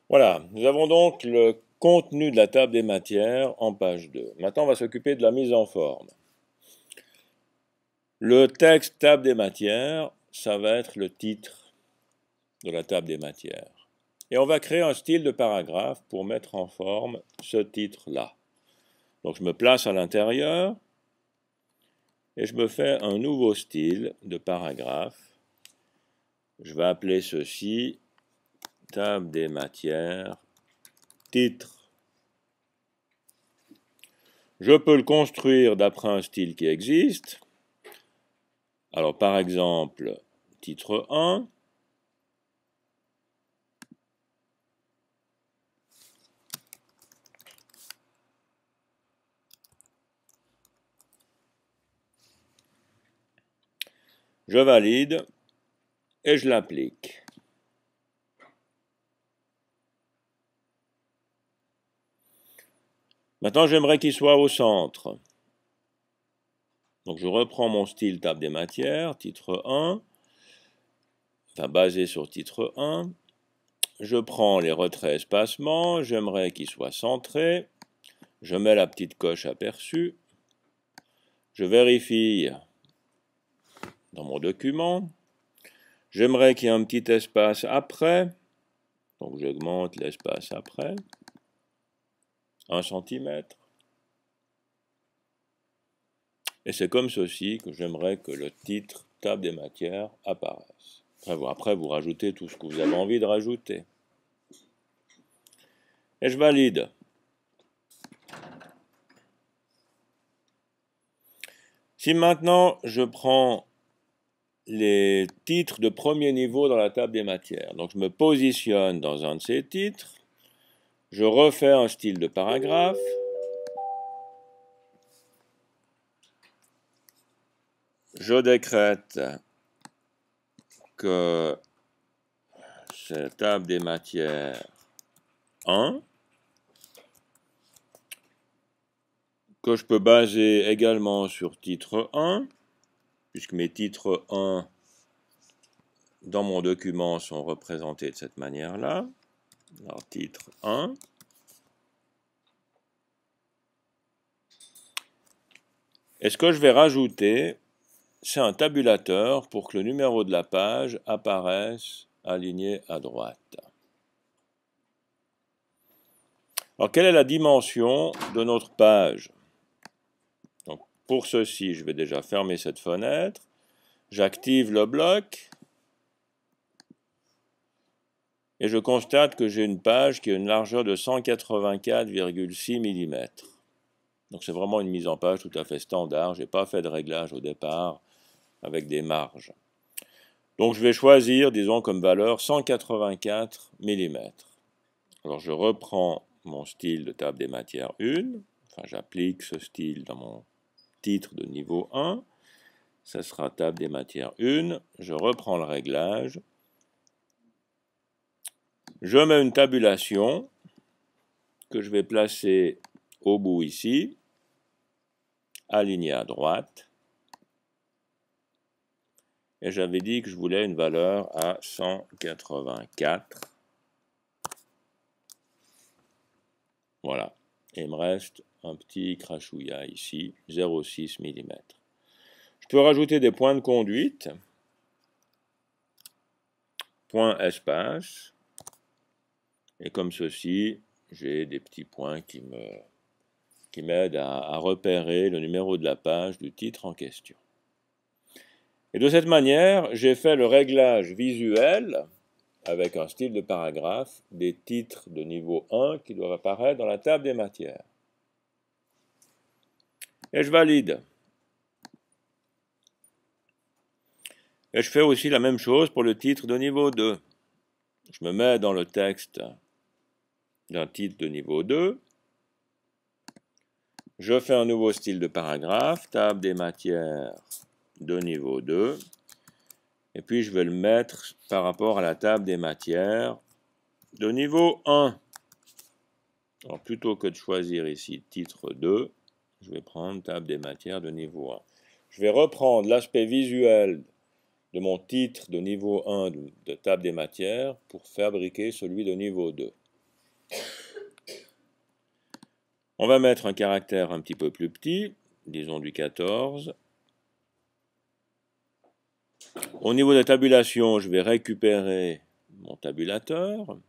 Voilà, nous avons donc le contenu de la table des matières en page 2. Maintenant, on va s'occuper de la mise en forme. Le texte table des matières, ça va être le titre de la table des matières. Et on va créer un style de paragraphe pour mettre en forme ce titre-là. Donc je me place à l'intérieur et je me fais un nouveau style de paragraphe. Je vais appeler ceci table des matières, titre. Je peux le construire d'après un style qui existe. Alors par exemple, titre 1, je valide et je l'applique. Maintenant, j'aimerais qu'il soit au centre. Donc je reprends mon style table des matières, titre 1, enfin basé sur titre 1. Je prends les retraits espacements, j'aimerais qu'il soit centré. Je mets la petite coche aperçue. Je vérifie dans mon document. J'aimerais qu'il y ait un petit espace après. Donc j'augmente l'espace après. 1 cm. Et c'est comme ceci que j'aimerais que le titre table des matières apparaisse. Après, vous rajoutez tout ce que vous avez envie de rajouter. Et je valide. Si maintenant je prends les titres de premier niveau dans la table des matières, donc je me positionne dans un de ces titres, je refais un style de paragraphe, je décrète que c'est table des matières 1, que je peux baser également sur titre 1, puisque mes titres 1 dans mon document sont représentés de cette manière-là. Alors titre 1. Et ce que je vais rajouter, c'est un tabulateur pour que le numéro de la page apparaisse aligné à droite. Alors, quelle est la dimension de notre page? Donc, pour ceci, je vais déjà fermer cette fenêtre. J'active le bloc. Et je constate que j'ai une page qui a une largeur de 184,6 mm. Donc, c'est vraiment une mise en page tout à fait standard. Je n'ai pas fait de réglage au départ avec des marges. Donc, je vais choisir, disons, comme valeur 184 mm. Alors, je reprends mon style de table des matières 1. Enfin, j'applique ce style dans mon titre de niveau 1. Ça sera table des matières 1. Je reprends le réglage. Je mets une tabulation que je vais placer au bout ici, alignée à droite. Et j'avais dit que je voulais une valeur à 184. Voilà. Et il me reste un petit crachouillat ici, 0,6 mm. Je peux rajouter des points de conduite. Point espace. Et comme ceci, j'ai des petits points qui m'aident à repérer le numéro de la page du titre en question. Et de cette manière, j'ai fait le réglage visuel avec un style de paragraphe des titres de niveau 1 qui doivent apparaître dans la table des matières. Et je valide. Et je fais aussi la même chose pour le titre de niveau 2. Je me mets dans le texte d'un titre de niveau 2. Je fais un nouveau style de paragraphe, table des matières de niveau 2. Et puis je vais le mettre par rapport à la table des matières de niveau 1. Alors plutôt que de choisir ici titre 2, je vais prendre table des matières de niveau 1. Je vais reprendre l'aspect visuel de mon titre de niveau 1 de table des matières pour fabriquer celui de niveau 2. On va mettre un caractère un petit peu plus petit, disons du 14. Au niveau de la tabulation, je vais récupérer mon tabulateur.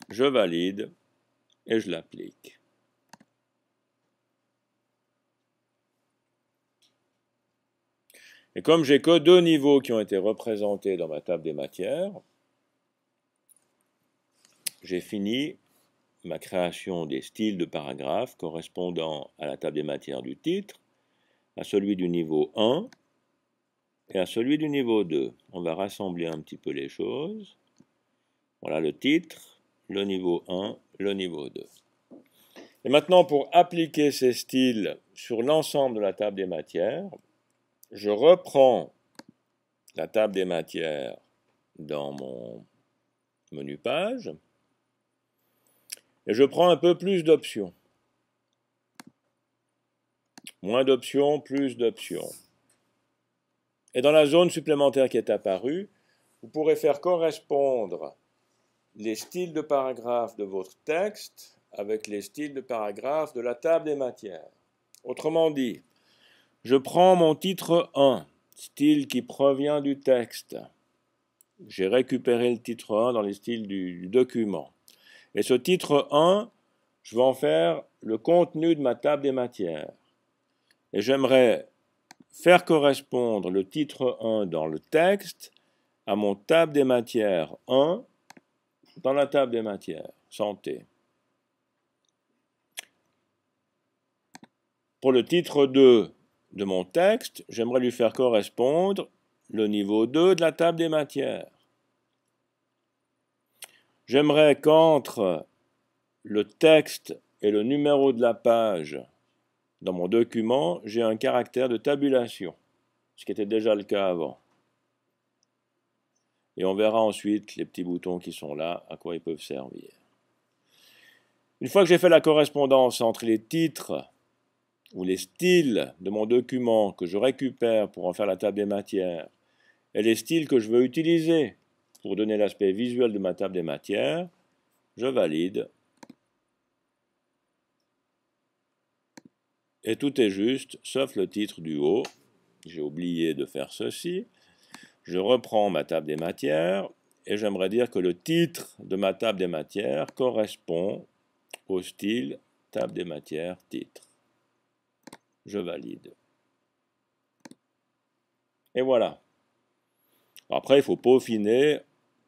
Je valide et je l'applique. Et comme j'ai que 2 niveaux qui ont été représentés dans ma table des matières, j'ai fini ma création des styles de paragraphes correspondant à la table des matières du titre, à celui du niveau 1 et à celui du niveau 2. On va rassembler un petit peu les choses. Voilà le titre, le niveau 1, le niveau 2. Et maintenant, pour appliquer ces styles sur l'ensemble de la table des matières, je reprends la table des matières dans mon menu page et je prends un peu plus d'options. Moins d'options, plus d'options. Et dans la zone supplémentaire qui est apparue, vous pourrez faire correspondre les styles de paragraphes de votre texte avec les styles de paragraphes de la table des matières. Autrement dit, je prends mon titre 1, style qui provient du texte. J'ai récupéré le titre 1 dans les styles du document. Et ce titre 1, je vais en faire le contenu de ma table des matières. Et j'aimerais faire correspondre le titre 1 dans le texte à mon table des matières 1 dans la table des matières, santé. Pour le titre 2 de mon texte, j'aimerais lui faire correspondre le niveau 2 de la table des matières. J'aimerais qu'entre le texte et le numéro de la page dans mon document, j'ai un caractère de tabulation, ce qui était déjà le cas avant. Et on verra ensuite les petits boutons qui sont là, à quoi ils peuvent servir. Une fois que j'ai fait la correspondance entre les titres ou les styles de mon document que je récupère pour en faire la table des matières et les styles que je veux utiliser pour donner l'aspect visuel de ma table des matières, je valide. Et tout est juste, sauf le titre du haut. J'ai oublié de faire ceci. Je reprends ma table des matières et j'aimerais dire que le titre de ma table des matières correspond au style table des matières titre. Je valide. Et voilà. Après, il faut peaufiner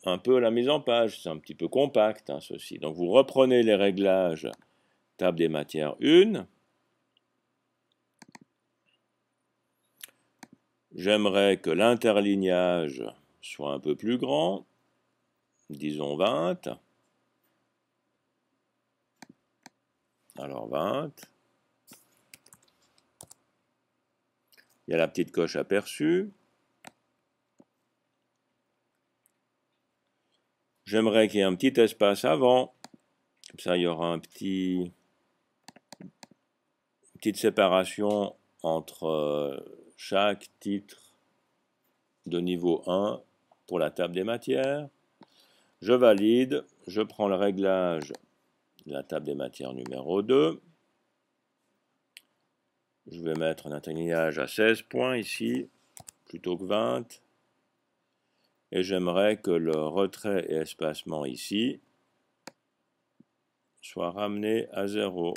un peu la mise en page. C'est un petit peu compact, hein, ceci. Donc, vous reprenez les réglages table des matières 1. J'aimerais que l'interlignage soit un peu plus grand, disons 20. Alors 20. Il y a la petite coche aperçue. J'aimerais qu'il y ait un petit espace avant. Comme ça, il y aura une petite séparation entre chaque titre de niveau 1 pour la table des matières. Je valide, je prends le réglage de la table des matières numéro 2. Je vais mettre un interlignage à 16 points ici, plutôt que 20. Et j'aimerais que le retrait et espacement ici soit ramené à 0.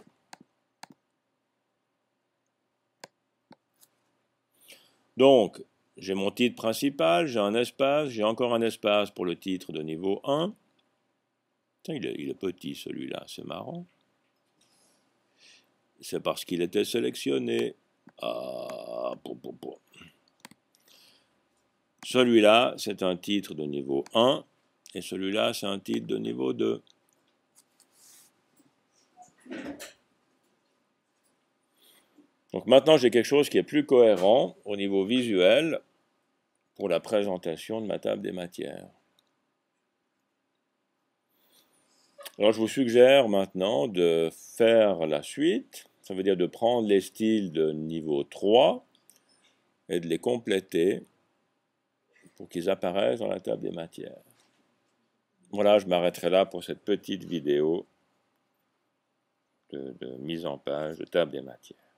Donc, j'ai mon titre principal, j'ai un espace, j'ai encore un espace pour le titre de niveau 1. Tiens, il est petit celui-là, c'est marrant. C'est parce qu'il était sélectionné. Ah, Celui-là, c'est un titre de niveau 1, et celui-là, c'est un titre de niveau 2. Donc maintenant, j'ai quelque chose qui est plus cohérent au niveau visuel pour la présentation de ma table des matières. Alors, je vous suggère maintenant de faire la suite. Ça veut dire de prendre les styles de niveau 3 et de les compléter pour qu'ils apparaissent dans la table des matières. Voilà, je m'arrêterai là pour cette petite vidéo. de mise en page de table des matières.